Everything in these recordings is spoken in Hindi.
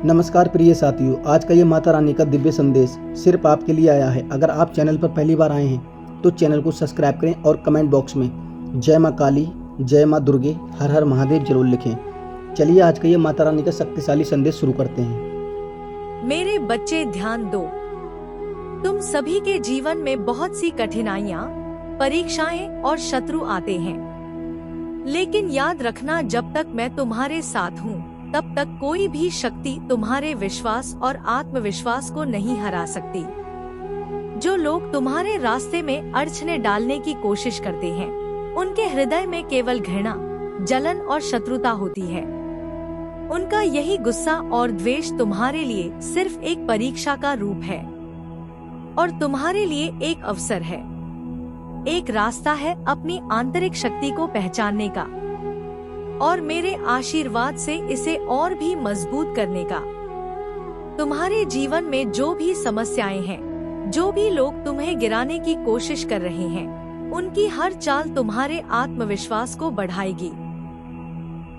नमस्कार प्रिय साथियों, आज का ये माता रानी का दिव्य संदेश सिर्फ आपके लिए आया है। अगर आप चैनल पर पहली बार आए हैं तो चैनल को सब्सक्राइब करें और कमेंट बॉक्स में जय माँ काली, जय माँ दुर्गे, हर हर महादेव जरूर लिखें। चलिए आज का ये माता रानी का शक्तिशाली संदेश शुरू करते हैं। मेरे बच्चे ध्यान दो। तुम सभी के जीवन में बहुत सी कठिनाइयाँ, परीक्षाएं और शत्रु आते हैं, लेकिन याद रखना, जब तक मैं तुम्हारे साथ हूँ तब तक कोई भी शक्ति तुम्हारे विश्वास और आत्मविश्वास को नहीं हरा सकती। जो लोग तुम्हारे रास्ते में अड़चने डालने की कोशिश करते हैं, उनके हृदय में केवल घृणा, जलन और शत्रुता होती है। उनका यही गुस्सा और द्वेष तुम्हारे लिए सिर्फ एक परीक्षा का रूप है और तुम्हारे लिए एक अवसर है, एक रास्ता है अपनी आंतरिक शक्ति को पहचानने का और मेरे आशीर्वाद से इसे और भी मजबूत करने का। तुम्हारे जीवन में जो भी समस्याएं हैं, जो भी लोग तुम्हें गिराने की कोशिश कर रहे हैं, उनकी हर चाल तुम्हारे आत्मविश्वास को बढ़ाएगी,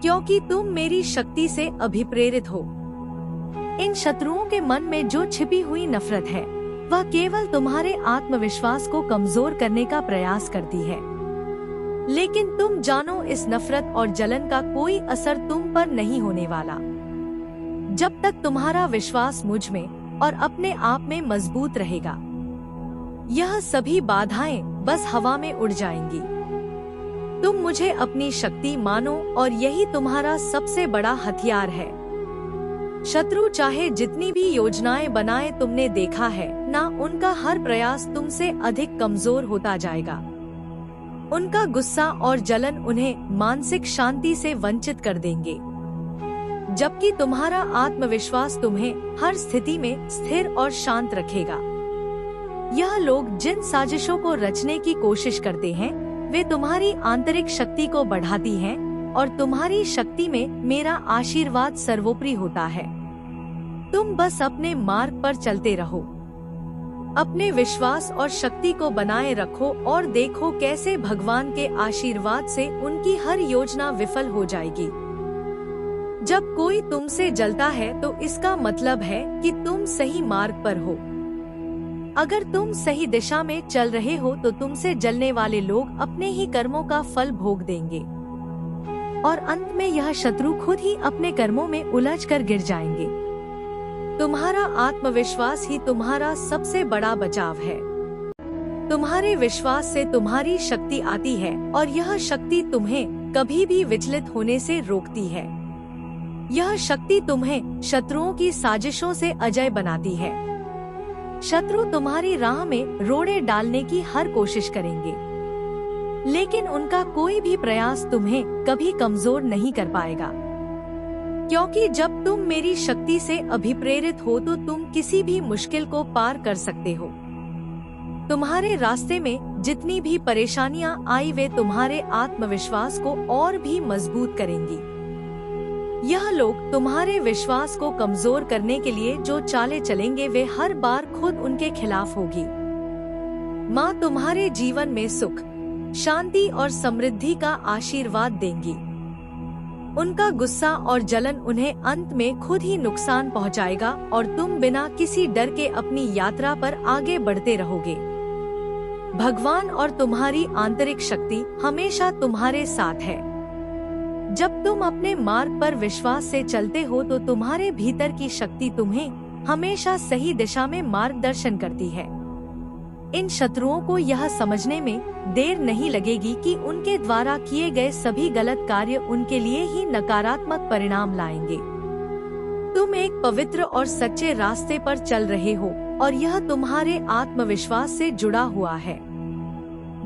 क्योंकि तुम मेरी शक्ति से अभिप्रेरित हो। इन शत्रुओं के मन में जो छिपी हुई नफरत है, वह केवल तुम्हारे आत्मविश्वास को कमजोर करने का प्रयास करती है, लेकिन तुम जानो, इस नफरत और जलन का कोई असर तुम पर नहीं होने वाला, जब तक तुम्हारा विश्वास मुझ में और अपने आप में मजबूत रहेगा। यह सभी बाधाएं बस हवा में उड़ जाएंगी। तुम मुझे अपनी शक्ति मानो और यही तुम्हारा सबसे बड़ा हथियार है। शत्रु चाहे जितनी भी योजनाएं बनाए, तुमने देखा है ना, उनका हर प्रयास तुमसे अधिक कमजोर होता जाएगा। उनका गुस्सा और जलन उन्हें मानसिक शांति से वंचित कर देंगे, जबकि तुम्हारा आत्मविश्वास तुम्हें हर स्थिति में स्थिर और शांत रखेगा। यह लोग जिन साजिशों को रचने की कोशिश करते हैं, वे तुम्हारी आंतरिक शक्ति को बढ़ाती हैं और तुम्हारी शक्ति में मेरा आशीर्वाद सर्वोपरि होता है। तुम बस अपने मार्ग पर चलते रहो, अपने विश्वास और शक्ति को बनाए रखो और देखो कैसे भगवान के आशीर्वाद से उनकी हर योजना विफल हो जाएगी। जब कोई तुमसे जलता है तो इसका मतलब है कि तुम सही मार्ग पर हो। अगर तुम सही दिशा में चल रहे हो तो तुमसे जलने वाले लोग अपने ही कर्मों का फल भोग देंगे और अंत में यह शत्रु खुद ही अपने कर्मों में उलझ कर गिर जाएंगे। तुम्हारा आत्मविश्वास ही तुम्हारा सबसे बड़ा बचाव है। तुम्हारे विश्वास से तुम्हारी शक्ति आती है और यह शक्ति तुम्हें कभी भी विचलित होने से रोकती है। यह शक्ति तुम्हें शत्रुओं की साजिशों से अजय बनाती है। शत्रु तुम्हारी राह में रोड़े डालने की हर कोशिश करेंगे, लेकिन उनका कोई भी प्रयास तुम्हें कभी कमजोर नहीं कर पाएगा, क्योंकि जब तुम मेरी शक्ति से अभिप्रेरित हो तो तुम किसी भी मुश्किल को पार कर सकते हो। तुम्हारे रास्ते में जितनी भी परेशानियां आई, वे तुम्हारे आत्मविश्वास को और भी मजबूत करेंगी। यह लोग तुम्हारे विश्वास को कमजोर करने के लिए जो चालें चलेंगे, वे हर बार खुद उनके खिलाफ होगी। माँ तुम्हारे जीवन में सुख, शांति और समृद्धि का आशीर्वाद देंगी। उनका गुस्सा और जलन उन्हें अंत में खुद ही नुकसान पहुंचाएगा और तुम बिना किसी डर के अपनी यात्रा पर आगे बढ़ते रहोगे। भगवान और तुम्हारी आंतरिक शक्ति हमेशा तुम्हारे साथ है। जब तुम अपने मार्ग पर विश्वास से चलते हो तो तुम्हारे भीतर की शक्ति तुम्हें हमेशा सही दिशा में मार्गदर्शन करती है। इन शत्रुओं को यह समझने में देर नहीं लगेगी कि उनके द्वारा किए गए सभी गलत कार्य उनके लिए ही नकारात्मक परिणाम लाएंगे। तुम एक पवित्र और सच्चे रास्ते पर चल रहे हो और यह तुम्हारे आत्मविश्वास से जुड़ा हुआ है।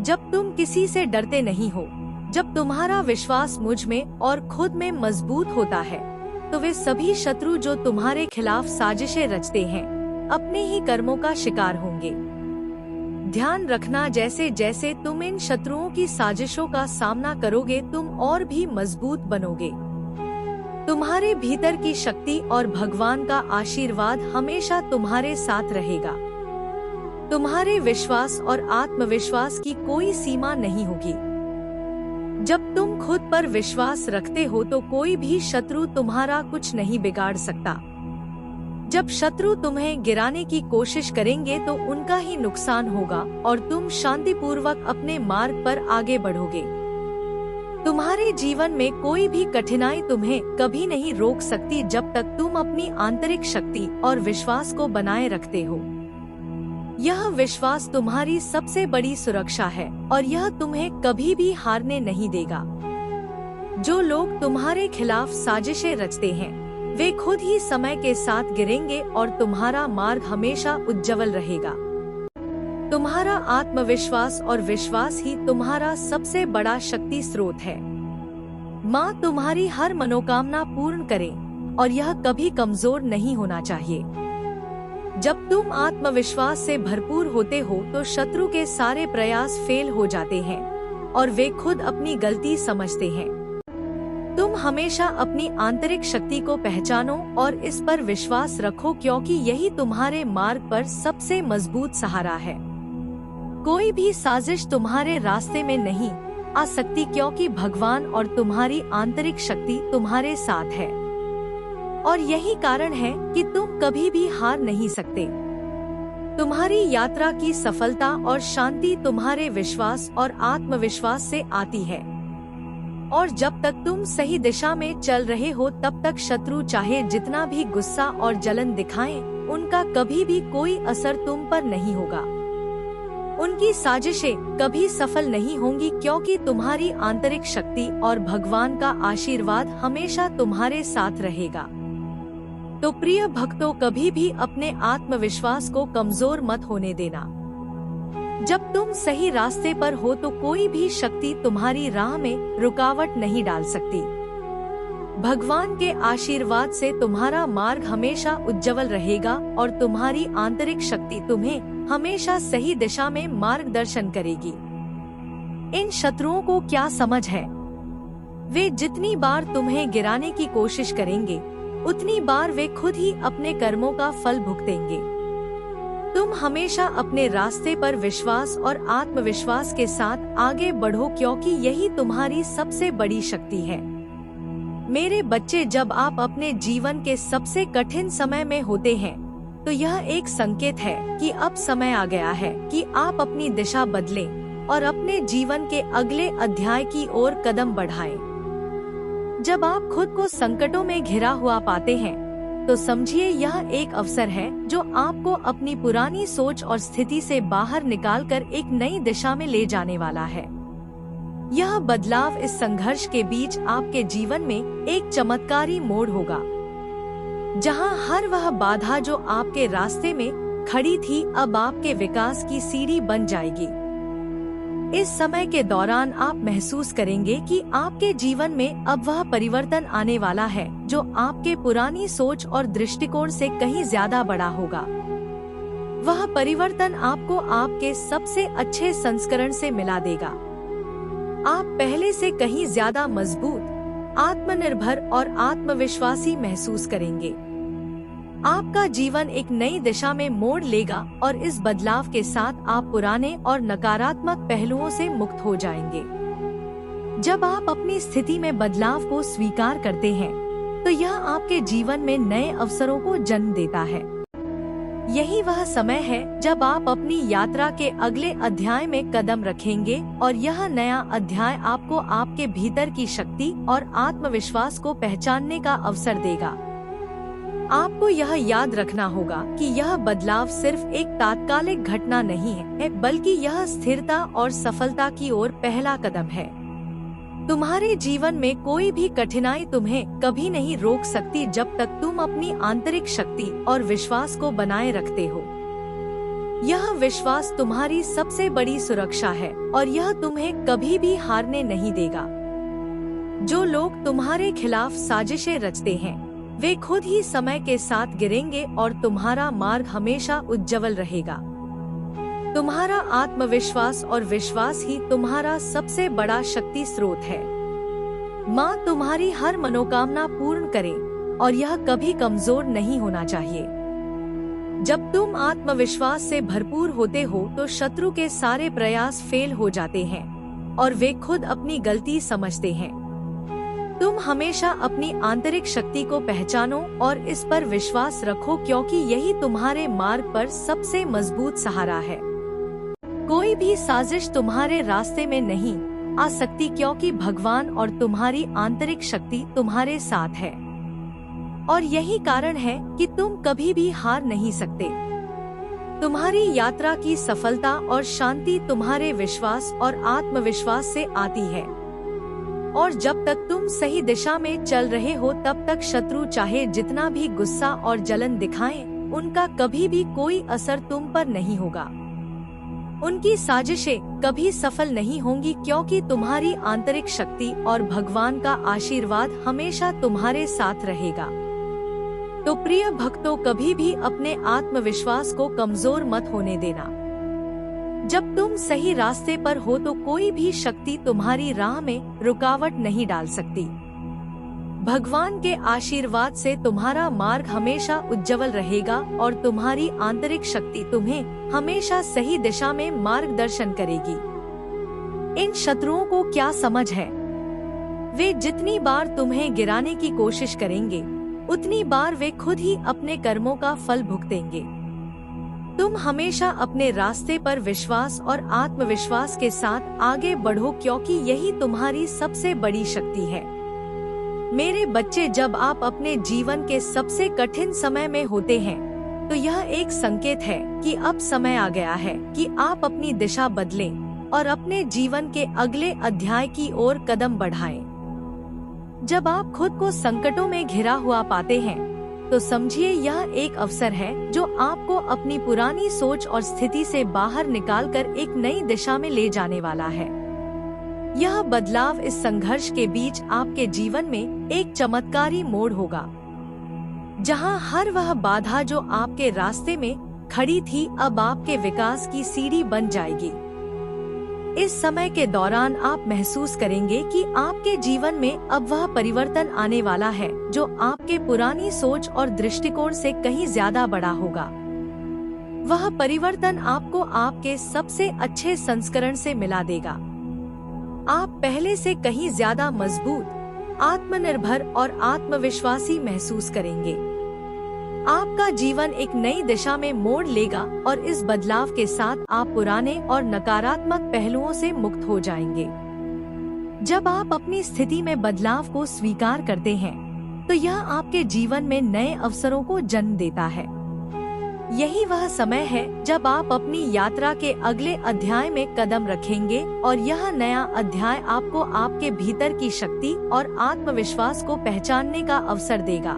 जब तुम किसी से डरते नहीं हो, जब तुम्हारा विश्वास मुझ में और खुद में मजबूत होता है, तो वे सभी शत्रु जो तुम्हारे खिलाफ साजिशें रचते हैं, अपने ही कर्मों का शिकार होंगे। ध्यान रखना, जैसे जैसे तुम इन शत्रुओं की साजिशों का सामना करोगे, तुम और भी मजबूत बनोगे। तुम्हारे भीतर की शक्ति और भगवान का आशीर्वाद हमेशा तुम्हारे साथ रहेगा। तुम्हारे विश्वास और आत्मविश्वास की कोई सीमा नहीं होगी। जब तुम खुद पर विश्वास रखते हो तो कोई भी शत्रु तुम्हारा कुछ नहीं बिगाड़ सकता। जब शत्रु तुम्हें गिराने की कोशिश करेंगे तो उनका ही नुकसान होगा और तुम शांतिपूर्वक अपने मार्ग पर आगे बढ़ोगे। तुम्हारे जीवन में कोई भी कठिनाई तुम्हें कभी नहीं रोक सकती जब तक तुम अपनी आंतरिक शक्ति और विश्वास को बनाए रखते हो। यह विश्वास तुम्हारी सबसे बड़ी सुरक्षा है और यह तुम्हें कभी भी हारने नहीं देगा। जो लोग तुम्हारे खिलाफ साजिशें रचते हैं वे खुद ही समय के साथ गिरेंगे और तुम्हारा मार्ग हमेशा उज्जवल रहेगा। तुम्हारा आत्मविश्वास और विश्वास ही तुम्हारा सबसे बड़ा शक्ति स्रोत है। माँ तुम्हारी हर मनोकामना पूर्ण करे और यह कभी कमजोर नहीं होना चाहिए। जब तुम आत्मविश्वास से भरपूर होते हो तो शत्रु के सारे प्रयास फेल हो जाते हैं और वे खुद अपनी गलती समझते हैं। तुम हमेशा अपनी आंतरिक शक्ति को पहचानो और इस पर विश्वास रखो क्योंकि यही तुम्हारे मार्ग पर सबसे मजबूत सहारा है। कोई भी साजिश तुम्हारे रास्ते में नहीं आ सकती क्योंकि भगवान और तुम्हारी आंतरिक शक्ति तुम्हारे साथ है और यही कारण है कि तुम कभी भी हार नहीं सकते। तुम्हारी यात्रा की सफलता और शांति तुम्हारे विश्वास और आत्मविश्वास से आती है और जब तक तुम सही दिशा में चल रहे हो तब तक शत्रु चाहे जितना भी गुस्सा और जलन दिखाएं, उनका कभी भी कोई असर तुम पर नहीं होगा। उनकी साजिशें कभी सफल नहीं होंगी क्योंकि तुम्हारी आंतरिक शक्ति और भगवान का आशीर्वाद हमेशा तुम्हारे साथ रहेगा। तो प्रिय भक्तों, कभी भी अपने आत्मविश्वास को कमजोर मत होने देना। जब तुम सही रास्ते पर हो तो कोई भी शक्ति तुम्हारी राह में रुकावट नहीं डाल सकती। भगवान के आशीर्वाद से तुम्हारा मार्ग हमेशा उज्जवल रहेगा और तुम्हारी आंतरिक शक्ति तुम्हें हमेशा सही दिशा में मार्गदर्शन करेगी। इन शत्रुओं को क्या समझ है? वे जितनी बार तुम्हें गिराने की कोशिश करेंगे उतनी बार वे खुद ही अपने कर्मों का फल भुगतेंगे। तुम हमेशा अपने रास्ते पर विश्वास और आत्मविश्वास के साथ आगे बढ़ो क्योंकि यही तुम्हारी सबसे बड़ी शक्ति है। मेरे बच्चे, जब आप अपने जीवन के सबसे कठिन समय में होते हैं तो यह एक संकेत है कि अब समय आ गया है कि आप अपनी दिशा बदलें और अपने जीवन के अगले अध्याय की ओर कदम बढ़ाएं। जब आप खुद को संकटों में घिरा हुआ पाते हैं तो समझिए यह एक अवसर है जो आपको अपनी पुरानी सोच और स्थिति से बाहर निकालकर एक नई दिशा में ले जाने वाला है। यह बदलाव इस संघर्ष के बीच आपके जीवन में एक चमत्कारी मोड़ होगा, जहां हर वह बाधा जो आपके रास्ते में खड़ी थी अब आपके विकास की सीढ़ी बन जाएगी। इस समय के दौरान आप महसूस करेंगे कि आपके जीवन में अब वह परिवर्तन आने वाला है जो आपके पुरानी सोच और दृष्टिकोण से कहीं ज्यादा बड़ा होगा। वह परिवर्तन आपको आपके सबसे अच्छे संस्करण से मिला देगा। आप पहले से कहीं ज्यादा मजबूत, आत्मनिर्भर और आत्मविश्वासी महसूस करेंगे। आपका जीवन एक नई दिशा में मोड़ लेगा और इस बदलाव के साथ आप पुराने और नकारात्मक पहलुओं से मुक्त हो जाएंगे। जब आप अपनी स्थिति में बदलाव को स्वीकार करते हैं तो यह आपके जीवन में नए अवसरों को जन्म देता है। यही वह समय है जब आप अपनी यात्रा के अगले अध्याय में कदम रखेंगे और यह नया अध्याय आपको आपके भीतर की शक्ति और आत्मविश्वास को पहचानने का अवसर देगा। आपको यह याद रखना होगा कि यह बदलाव सिर्फ एक तात्कालिक घटना नहीं है, बल्कि यह स्थिरता और सफलता की ओर पहला कदम है। तुम्हारे जीवन में कोई भी कठिनाई तुम्हें कभी नहीं रोक सकती जब तक तुम अपनी आंतरिक शक्ति और विश्वास को बनाए रखते हो। यह विश्वास तुम्हारी सबसे बड़ी सुरक्षा है और यह तुम्हें कभी भी हारने नहीं देगा। जो लोग तुम्हारे खिलाफ साजिशें रचते हैं वे खुद ही समय के साथ गिरेंगे और तुम्हारा मार्ग हमेशा उज्जवल रहेगा। तुम्हारा आत्मविश्वास और विश्वास ही तुम्हारा सबसे बड़ा शक्ति स्रोत है। माँ तुम्हारी हर मनोकामना पूर्ण करे और यह कभी कमजोर नहीं होना चाहिए। जब तुम आत्मविश्वास से भरपूर होते हो तो शत्रु के सारे प्रयास फेल हो जाते हैं और वे खुद अपनी गलती समझते हैं। तुम हमेशा अपनी आंतरिक शक्ति को पहचानो और इस पर विश्वास रखो, क्योंकि यही तुम्हारे मार्ग पर सबसे मजबूत सहारा है। कोई भी साजिश तुम्हारे रास्ते में नहीं आ सकती, क्योंकि भगवान और तुम्हारी आंतरिक शक्ति तुम्हारे साथ है। और यही कारण है कि तुम कभी भी हार नहीं सकते। तुम्हारी यात्रा की सफलता और शांति तुम्हारे विश्वास और आत्मविश्वास से आती है। और जब तक तुम सही दिशा में चल रहे हो, तब तक शत्रु चाहे जितना भी गुस्सा और जलन दिखाएं, उनका कभी भी कोई असर तुम पर नहीं होगा। उनकी साजिशें कभी सफल नहीं होंगी, क्योंकि तुम्हारी आंतरिक शक्ति और भगवान का आशीर्वाद हमेशा तुम्हारे साथ रहेगा। तो प्रिय भक्तों, कभी भी अपने आत्मविश्वास को कमजोर मत होने देना। जब तुम सही रास्ते पर हो तो कोई भी शक्ति तुम्हारी राह में रुकावट नहीं डाल सकती। भगवान के आशीर्वाद से तुम्हारा मार्ग हमेशा उज्जवल रहेगा और तुम्हारी आंतरिक शक्ति तुम्हें हमेशा सही दिशा में मार्गदर्शन करेगी। इन शत्रुओं को क्या समझ है? वे जितनी बार तुम्हें गिराने की कोशिश करेंगे, उतनी बार वे खुद ही अपने कर्मों का फल भुगतेंगे। तुम हमेशा अपने रास्ते पर विश्वास और आत्मविश्वास के साथ आगे बढ़ो, क्योंकि यही तुम्हारी सबसे बड़ी शक्ति है। मेरे बच्चे, जब आप अपने जीवन के सबसे कठिन समय में होते हैं, तो यह एक संकेत है कि अब समय आ गया है कि आप अपनी दिशा बदलें और अपने जीवन के अगले अध्याय की ओर कदम बढ़ाएं। जब आप खुद को संकटों में घिरा हुआ पाते हैं, तो समझिए यह एक अवसर है जो आपको अपनी पुरानी सोच और स्थिति से बाहर निकालकर एक नई दिशा में ले जाने वाला है। यह बदलाव इस संघर्ष के बीच आपके जीवन में एक चमत्कारी मोड़ होगा, जहां हर वह बाधा जो आपके रास्ते में खड़ी थी, अब आपके विकास की सीढ़ी बन जाएगी। इस समय के दौरान आप महसूस करेंगे कि आपके जीवन में अब वह परिवर्तन आने वाला है जो आपके पुरानी सोच और दृष्टिकोण से कहीं ज्यादा बड़ा होगा। वह परिवर्तन आपको आपके सबसे अच्छे संस्करण से मिला देगा। आप पहले से कहीं ज्यादा मजबूत, आत्मनिर्भर और आत्मविश्वासी महसूस करेंगे। आपका जीवन एक नई दिशा में मोड़ लेगा और इस बदलाव के साथ आप पुराने और नकारात्मक पहलुओं से मुक्त हो जाएंगे। जब आप अपनी स्थिति में बदलाव को स्वीकार करते हैं, तो यह आपके जीवन में नए अवसरों को जन्म देता है। यही वह समय है जब आप अपनी यात्रा के अगले अध्याय में कदम रखेंगे और यह नया अध्याय आपको आपके भीतर की शक्ति और आत्मविश्वास को पहचानने का अवसर देगा।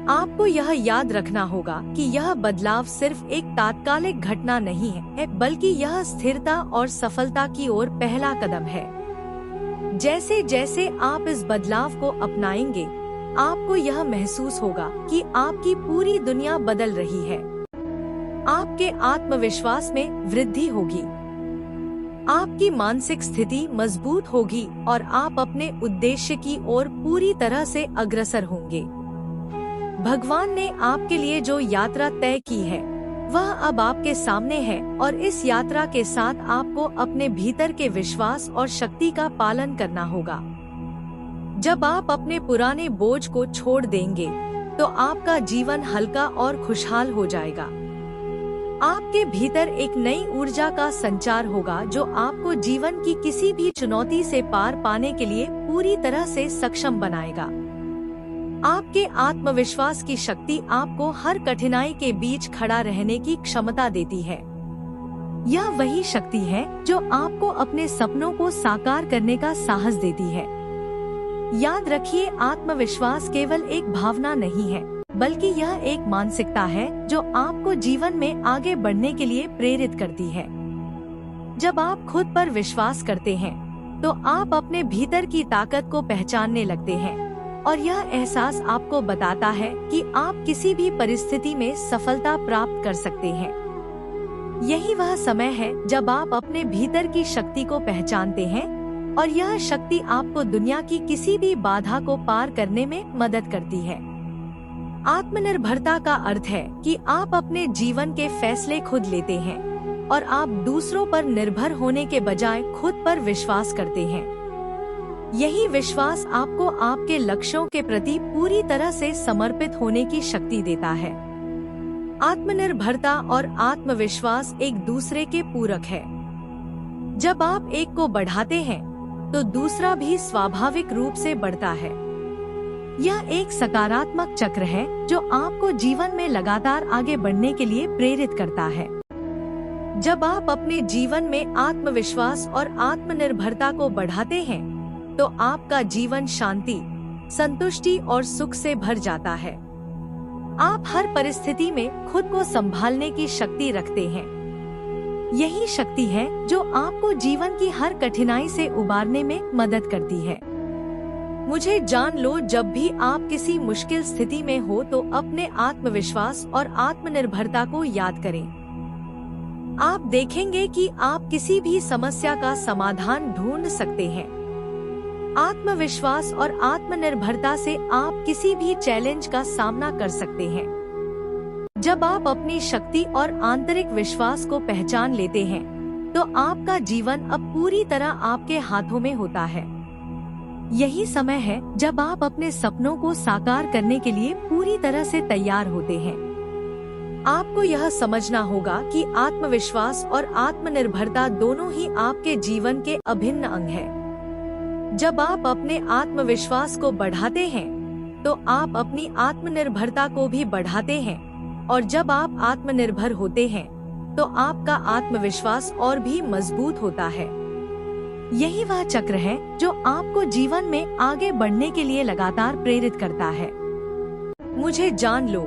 आपको यह याद रखना होगा कि यह बदलाव सिर्फ एक तात्कालिक घटना नहीं है, बल्कि यह स्थिरता और सफलता की ओर पहला कदम है। जैसे जैसे आप इस बदलाव को अपनाएंगे, आपको यह महसूस होगा कि आपकी पूरी दुनिया बदल रही है। आपके आत्मविश्वास में वृद्धि होगी, आपकी मानसिक स्थिति मजबूत होगी और आप अपने उद्देश्य की ओर पूरी तरह से अग्रसर होंगे। भगवान ने आपके लिए जो यात्रा तय की है, वह अब आपके सामने है और इस यात्रा के साथ आपको अपने भीतर के विश्वास और शक्ति का पालन करना होगा। जब आप अपने पुराने बोझ को छोड़ देंगे, तो आपका जीवन हल्का और खुशहाल हो जाएगा। आपके भीतर एक नई ऊर्जा का संचार होगा जो आपको जीवन की किसी भी चुनौती से पार पाने के लिए पूरी तरह से सक्षम बनाएगा। आपके आत्मविश्वास की शक्ति आपको हर कठिनाई के बीच खड़ा रहने की क्षमता देती है। यह वही शक्ति है जो आपको अपने सपनों को साकार करने का साहस देती है। याद रखिए, आत्मविश्वास केवल एक भावना नहीं है, बल्कि यह एक मानसिकता है जो आपको जीवन में आगे बढ़ने के लिए प्रेरित करती है। जब आप खुद पर विश्वास करते हैं, तो आप अपने भीतर की ताकत को पहचानने लगते हैं और यह एहसास आपको बताता है कि आप किसी भी परिस्थिति में सफलता प्राप्त कर सकते हैं। यही वह समय है जब आप अपने भीतर की शक्ति को पहचानते हैं और यह शक्ति आपको दुनिया की किसी भी बाधा को पार करने में मदद करती है। आत्मनिर्भरता का अर्थ है कि आप अपने जीवन के फैसले खुद लेते हैं और आप दूसरों पर निर्भर होने के बजाय खुद पर विश्वास करते हैं। यही विश्वास आपको आपके लक्ष्यों के प्रति पूरी तरह से समर्पित होने की शक्ति देता है। आत्मनिर्भरता और आत्मविश्वास एक दूसरे के पूरक है। जब आप एक को बढ़ाते हैं तो दूसरा भी स्वाभाविक रूप से बढ़ता है। यह एक सकारात्मक चक्र है जो आपको जीवन में लगातार आगे बढ़ने के लिए प्रेरित करता है। जब आप अपने जीवन में आत्मविश्वास और आत्मनिर्भरता को बढ़ाते हैं तो आपका जीवन शांति, संतुष्टि और सुख से भर जाता है। आप हर परिस्थिति में खुद को संभालने की शक्ति रखते हैं। यही शक्ति है जो आपको जीवन की हर कठिनाई से उबारने में मदद करती है। मुझे जान लो, जब भी आप किसी मुश्किल स्थिति में हो तो अपने आत्मविश्वास और आत्मनिर्भरता को याद करें। आप देखेंगे कि आप किसी भी समस्या का समाधान ढूंढ सकते हैं। आत्मविश्वास और आत्मनिर्भरता से आप किसी भी चैलेंज का सामना कर सकते हैं। जब आप अपनी शक्ति और आंतरिक विश्वास को पहचान लेते हैं तो आपका जीवन अब पूरी तरह आपके हाथों में होता है। यही समय है जब आप अपने सपनों को साकार करने के लिए पूरी तरह से तैयार होते हैं। आपको यह समझना होगा कि आत्मविश्वास और आत्मनिर्भरता दोनों ही आपके जीवन के अभिन्न अंग हैं। जब आप अपने आत्मविश्वास को बढ़ाते हैं तो आप अपनी आत्मनिर्भरता को भी बढ़ाते हैं, और जब आप आत्मनिर्भर होते हैं तो आपका आत्मविश्वास और भी मजबूत होता है। यही वह चक्र है जो आपको जीवन में आगे बढ़ने के लिए लगातार प्रेरित करता है। मुझे जान लो,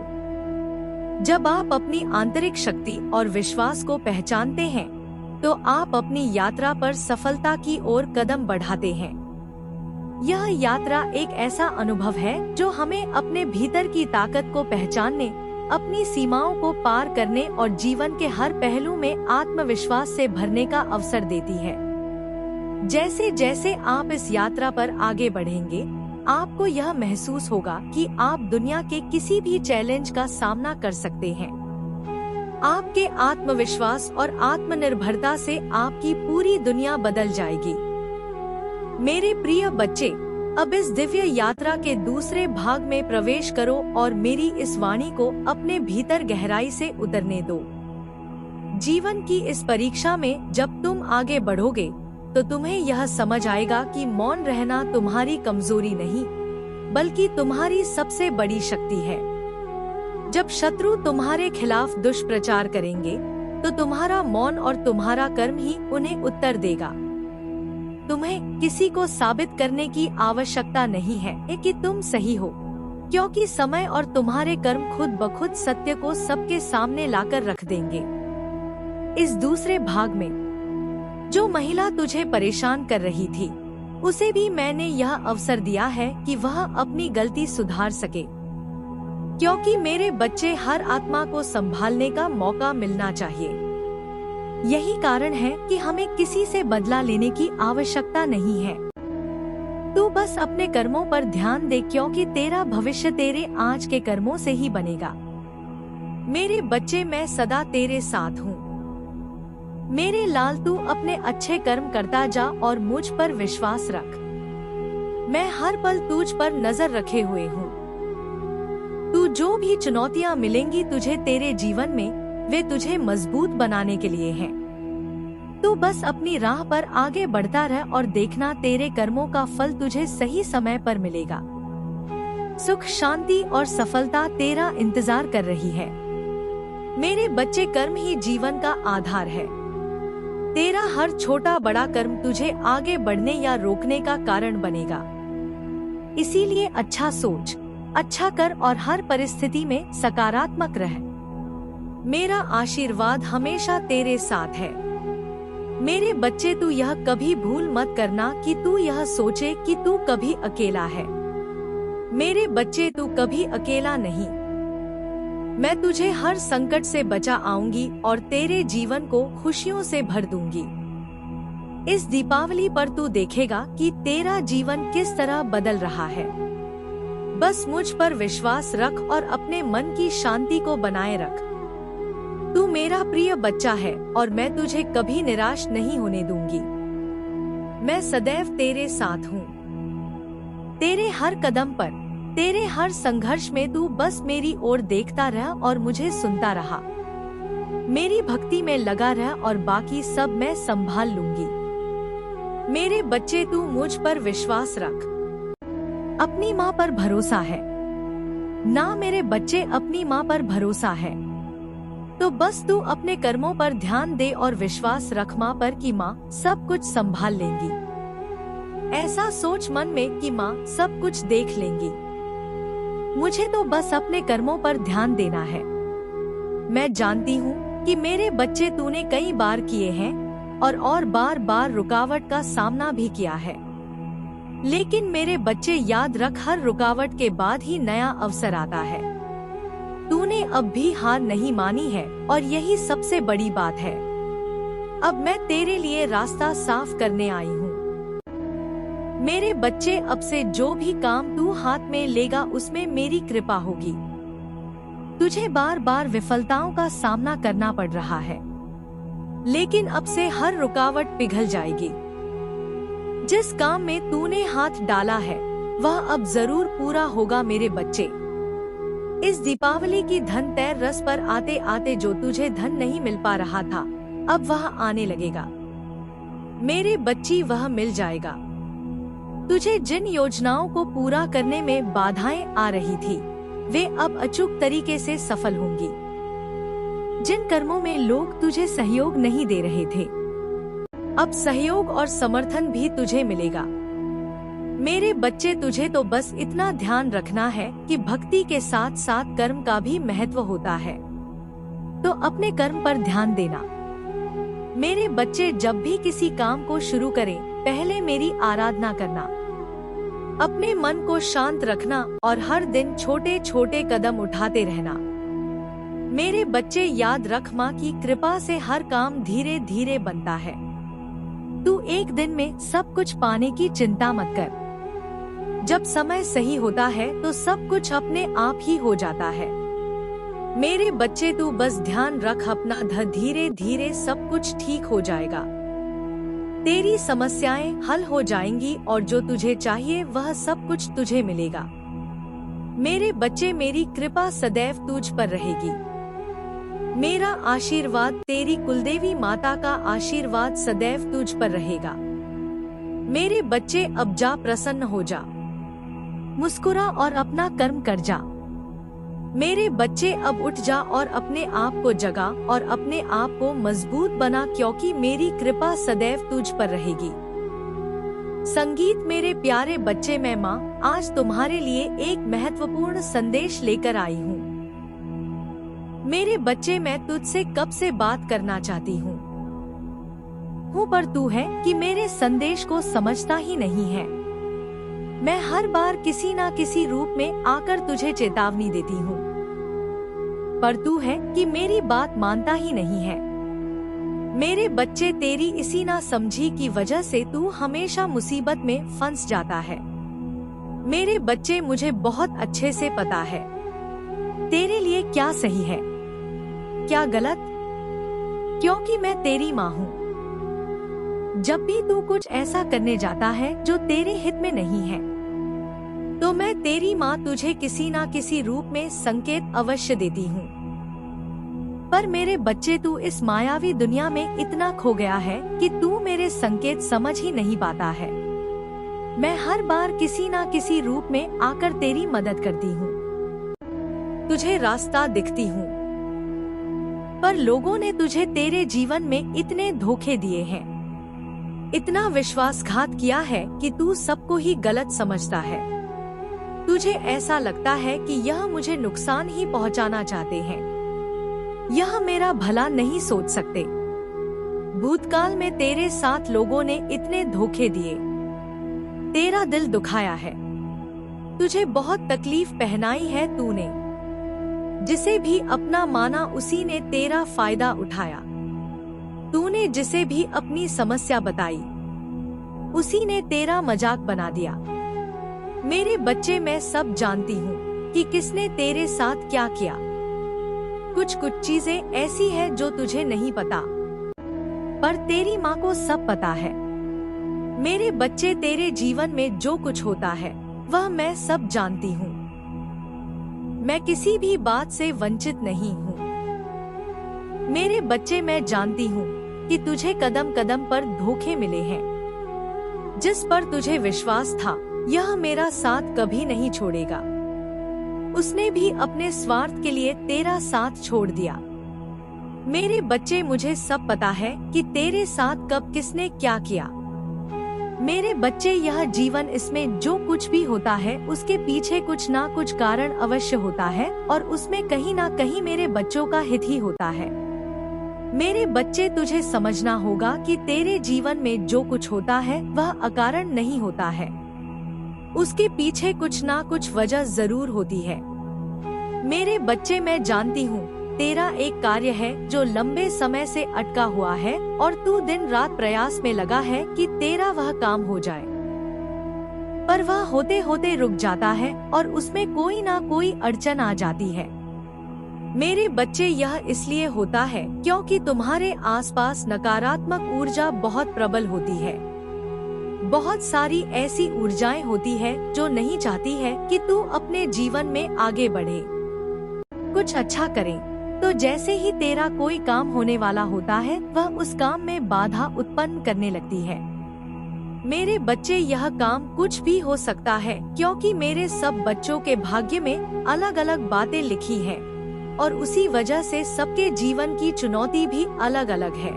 जब आप अपनी आंतरिक शक्ति और विश्वास को पहचानते हैं तो आप अपनी यात्रा पर सफलता की ओर कदम बढ़ाते हैं। यह यात्रा एक ऐसा अनुभव है जो हमें अपने भीतर की ताकत को पहचानने, अपनी सीमाओं को पार करने और जीवन के हर पहलू में आत्मविश्वास से भरने का अवसर देती है। जैसे जैसे आप इस यात्रा पर आगे बढ़ेंगे, आपको यह महसूस होगा कि आप दुनिया के किसी भी चैलेंज का सामना कर सकते हैं। आपके आत्मविश्वास और आत्मनिर्भरता से आपकी पूरी दुनिया बदल जाएगी। मेरे प्रिय बच्चे, अब इस दिव्य यात्रा के दूसरे भाग में प्रवेश करो और मेरी इस वाणी को अपने भीतर गहराई से उतरने दो। जीवन की इस परीक्षा में जब तुम आगे बढ़ोगे तो तुम्हें यह समझ आएगा कि मौन रहना तुम्हारी कमजोरी नहीं, बल्कि तुम्हारी सबसे बड़ी शक्ति है। जब शत्रु तुम्हारे खिलाफ दुष्प्रचार करेंगे तो तुम्हारा मौन और तुम्हारा कर्म ही उन्हें उत्तर देगा। तुम्हें किसी को साबित करने की आवश्यकता नहीं है कि तुम सही हो, क्योंकि समय और तुम्हारे कर्म खुद ब खुद सत्य को सबके सामने लाकर रख देंगे। इस दूसरे भाग में जो महिला तुझे परेशान कर रही थी, उसे भी मैंने यह अवसर दिया है कि वह अपनी गलती सुधार सके, क्योंकि मेरे बच्चे, हर आत्मा को संभालने का मौका मिलना चाहिए। यही कारण है कि हमें किसी से बदला लेने की आवश्यकता नहीं है। तू बस अपने कर्मों पर ध्यान दे, क्योंकि तेरा भविष्य तेरे आज के कर्मों से ही बनेगा। मेरे बच्चे, मैं सदा तेरे साथ हूँ। मेरे लाल, तू अपने अच्छे कर्म करता जा और मुझ पर विश्वास रख। मैं हर पल तुझ पर नजर रखे हुए हूँ। तू जो भी चुनौतियाँ मिलेंगी तुझे तेरे जीवन में, वे तुझे मजबूत बनाने के लिए हैं। तू बस अपनी राह पर आगे बढ़ता रह और देखना, तेरे कर्मों का फल तुझे सही समय पर मिलेगा। सुख, शांति और सफलता तेरा इंतजार कर रही है। मेरे बच्चे, कर्म ही जीवन का आधार है। तेरा हर छोटा बड़ा कर्म तुझे आगे बढ़ने या रोकने का कारण बनेगा। इसीलिए अच्छा सोच, अच्छा कर और हर परिस्थिति में सकारात्मक रह। मेरा आशीर्वाद हमेशा तेरे साथ है। मेरे बच्चे, तू यह कभी भूल मत करना कि तू यह सोचे कि तू कभी अकेला है। मेरे बच्चे, तू कभी अकेला नहीं। मैं तुझे हर संकट से बचा आऊंगी और तेरे जीवन को खुशियों से भर दूंगी। इस दीपावली पर तू देखेगा कि तेरा जीवन किस तरह बदल रहा है। बस मुझ पर विश्वास रख और अपने मन की शांति को बनाए रख। तू मेरा प्रिय बच्चा है और मैं तुझे कभी निराश नहीं होने दूंगी। मैं सदैव तेरे साथ हूँ। तेरे हर कदम पर, तेरे हर संघर्ष में तू बस मेरी ओर देखता रह और मुझे सुनता रहा। मेरी भक्ति में लगा रह और बाकी सब मैं संभाल लूंगी। मेरे बच्चे तू मुझ पर विश्वास रख, अपनी माँ पर भरोसा है ना। मेरे बच्चे अपनी माँ पर भरोसा है तो बस तू अपने कर्मों पर ध्यान दे और विश्वास रख माँ पर कि माँ सब कुछ संभाल लेंगी। ऐसा सोच मन में कि माँ सब कुछ देख लेंगी। मुझे तो बस अपने कर्मों पर ध्यान देना है। मैं जानती हूँ कि मेरे बच्चे तूने कई बार किए हैं और बार बार रुकावट का सामना भी किया है, लेकिन मेरे बच्चे याद रख, हर रुकावट के बाद ही नया अवसर आता है। तूने अब भी हार नहीं मानी है और यही सबसे बड़ी बात है। अब मैं तेरे लिए रास्ता साफ करने आई हूँ। मेरे बच्चे, अब से जो भी काम तू हाथ में लेगा उसमें मेरी कृपा होगी। तुझे बार बार विफलताओं का सामना करना पड़ रहा है, लेकिन अब से हर रुकावट पिघल जाएगी। जिस काम में तूने हाथ डाला है वह अब जरूर पूरा होगा। मेरे बच्चे, इस दीपावली की धनतेरस पर आते आते जो तुझे धन नहीं मिल पा रहा था अब वह आने लगेगा। मेरे बच्ची, वह मिल जाएगा। तुझे जिन योजनाओं को पूरा करने में बाधाएं आ रही थी वे अब अचूक तरीके से सफल होंगी। जिन कर्मों में लोग तुझे सहयोग नहीं दे रहे थे अब सहयोग और समर्थन भी तुझे मिलेगा। मेरे बच्चे, तुझे तो बस इतना ध्यान रखना है कि भक्ति के साथ साथ कर्म का भी महत्व होता है, तो अपने कर्म पर ध्यान देना। मेरे बच्चे, जब भी किसी काम को शुरू करें पहले मेरी आराधना करना, अपने मन को शांत रखना और हर दिन छोटे छोटे कदम उठाते रहना। मेरे बच्चे, याद रख, माँ की कृपा से हर काम धीरे धीरे बनता है। तू एक दिन में सब कुछ पाने की चिंता मत कर। जब समय सही होता है तो सब कुछ अपने आप ही हो जाता है। मेरे बच्चे, तू बस ध्यान रख अपना, धीरे धीरे सब कुछ ठीक हो जाएगा। तेरी समस्याएं हल हो जाएंगी और जो तुझे चाहिए वह सब कुछ तुझे मिलेगा। मेरे बच्चे, मेरी कृपा सदैव तुझ पर रहेगी। मेरा आशीर्वाद, तेरी कुलदेवी माता का आशीर्वाद सदैव तुझ पर रहेगा। मेरे बच्चे, अब जा, प्रसन्न हो जा, मुस्कुरा और अपना कर्म कर जा। मेरे बच्चे, अब उठ जा और अपने आप को जगा और अपने आप को मजबूत बना, क्योंकि मेरी कृपा सदैव तुझ पर रहेगी। संगीत, मेरे प्यारे बच्चे, मैं माँ आज तुम्हारे लिए एक महत्वपूर्ण संदेश लेकर आई हूँ। मेरे बच्चे, मैं तुझसे कब से बात करना चाहती हूँ पर तू है कि मेरे संदेश को समझता ही नहीं है। मैं हर बार किसी ना किसी रूप में आकर तुझे चेतावनी देती हूँ, पर तू है कि मेरी बात मानता ही नहीं है। मेरे बच्चे, तेरी इसी ना समझी की वजह से तू हमेशा मुसीबत में फंस जाता है। मेरे बच्चे, मुझे बहुत अच्छे से पता है तेरे लिए क्या सही है क्या गलत, क्योंकि मैं तेरी माँ हूँ। जब भी तू कुछ ऐसा करने जाता है जो तेरे हित में नहीं है तो मैं तेरी माँ तुझे किसी ना किसी रूप में संकेत अवश्य देती हूँ। पर मेरे बच्चे, तू इस मायावी दुनिया में इतना खो गया है कि तू मेरे संकेत समझ ही नहीं पाता है। मैं हर बार किसी ना किसी रूप में आकर तेरी मदद करती हूँ, तुझे रास्ता दिखती हूँ, पर लोगों ने तुझे तेरे जीवन में इतने धोखे दिए हैं, इतना विश्वासघात किया है कि तू सबको ही गलत समझता है। तुझे ऐसा लगता है कि यह मुझे नुकसान ही पहुंचाना चाहते हैं, यह मेरा भला नहीं सोच सकते। भूतकाल में तेरे साथ लोगों ने इतने धोखे दिए, तेरा दिल दुखाया है, तुझे बहुत तकलीफ पहनाई है। तूने जिसे भी अपना माना उसी ने तेरा फायदा उठाया। तूने जिसे भी अपनी समस्या बताई उसी ने तेरा मजाक बना दिया। मेरे बच्चे, मैं सब जानती हूँ कि किसने तेरे साथ क्या किया। कुछ चीजें ऐसी है जो तुझे नहीं पता, पर तेरी माँ को सब पता है। मेरे बच्चे, तेरे जीवन में जो कुछ होता है वह मैं सब जानती हूँ। मैं किसी भी बात से वंचित नहीं हूँ। मेरे बच्चे, मैं जानती हूँ कि तुझे कदम कदम पर धोखे मिले हैं। जिस पर तुझे विश्वास था, यह मेरा साथ कभी नहीं छोड़ेगा। उसने भी अपने स्वार्थ के लिए तेरा साथ छोड़ दिया। मेरे बच्चे, मुझे सब पता है कि तेरे साथ कब किसने क्या किया। मेरे बच्चे, यह जीवन, इसमें जो कुछ भी होता है उसके पीछे कुछ ना कुछ कारण अवश्य होता है और उसमें कहीं ना कहीं मेरे बच्चों का हित ही होता है। मेरे बच्चे, तुझे समझना होगा कि तेरे जीवन में जो कुछ होता है वह अकारण नहीं होता है। उसके पीछे कुछ ना कुछ वजह जरूर होती है। मेरे बच्चे, मैं जानती हूँ तेरा एक कार्य है जो लंबे समय से अटका हुआ है और तू दिन रात प्रयास में लगा है कि तेरा वह काम हो जाए, पर वह होते होते रुक जाता है और उसमें कोई ना कोई अड़चन आ जाती है। मेरे बच्चे, यह इसलिए होता है क्योंकि तुम्हारे आसपास नकारात्मक ऊर्जा बहुत प्रबल होती है। बहुत सारी ऐसी ऊर्जाएं होती है जो नहीं चाहती है कि तू अपने जीवन में आगे बढ़े, कुछ अच्छा करे। तो जैसे ही तेरा कोई काम होने वाला होता है, वह उस काम में बाधा उत्पन्न करने लगती है। मेरे बच्चे, यह काम कुछ भी हो सकता है क्योंकि मेरे सब बच्चों के भाग्य में अलग अलग बातें लिखी हैं और उसी वजह से सबके जीवन की चुनौती भी अलग अलग है।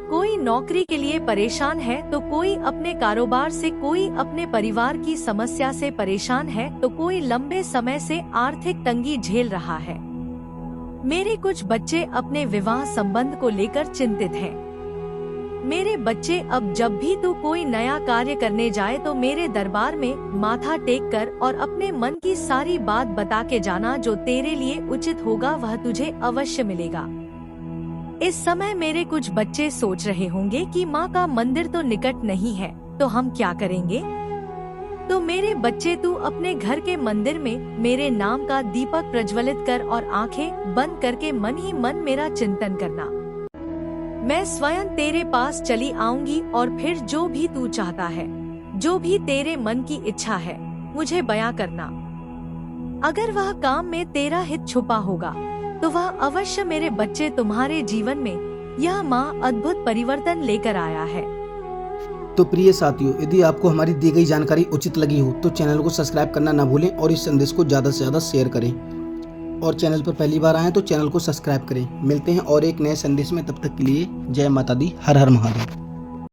कोई नौकरी के लिए परेशान है तो कोई अपने कारोबार से, कोई अपने परिवार की समस्या से परेशान है तो कोई लंबे समय से आर्थिक तंगी झेल रहा है। मेरे कुछ बच्चे अपने विवाह संबंध को लेकर चिंतित हैं। मेरे बच्चे, अब जब भी तू कोई नया कार्य करने जाए तो मेरे दरबार में माथा टेक कर और अपने मन की सारी बात बता के जाना। जो तेरे लिए उचित होगा वह तुझे अवश्य मिलेगा। इस समय मेरे कुछ बच्चे सोच रहे होंगे कि माँ का मंदिर तो निकट नहीं है, तो हम क्या करेंगे। तो मेरे बच्चे, तू अपने घर के मंदिर में मेरे नाम का दीपक प्रज्वलित कर और आंखें बंद करके मन ही मन मेरा चिंतन करना। मैं स्वयं तेरे पास चली आऊंगी और फिर जो भी तू चाहता है, जो भी तेरे मन की इच्छा है, मुझे बयां करना। अगर वह काम में तेरा हित छुपा होगा तो वह अवश्य मेरे बच्चे तुम्हारे जीवन में यह माँ अद्भुत परिवर्तन लेकर आया है। तो प्रिय साथियों, यदि आपको हमारी दी गई जानकारी उचित लगी हो तो चैनल को सब्सक्राइब करना ना भूलें और इस संदेश को ज़्यादा से ज़्यादा शेयर करें। और चैनल पर पहली बार आएँ तो चैनल को सब्सक्राइब करें। मिलते हैं और एक नए संदेश में, तब तक के लिए जय माता दी, हर हर महादेव।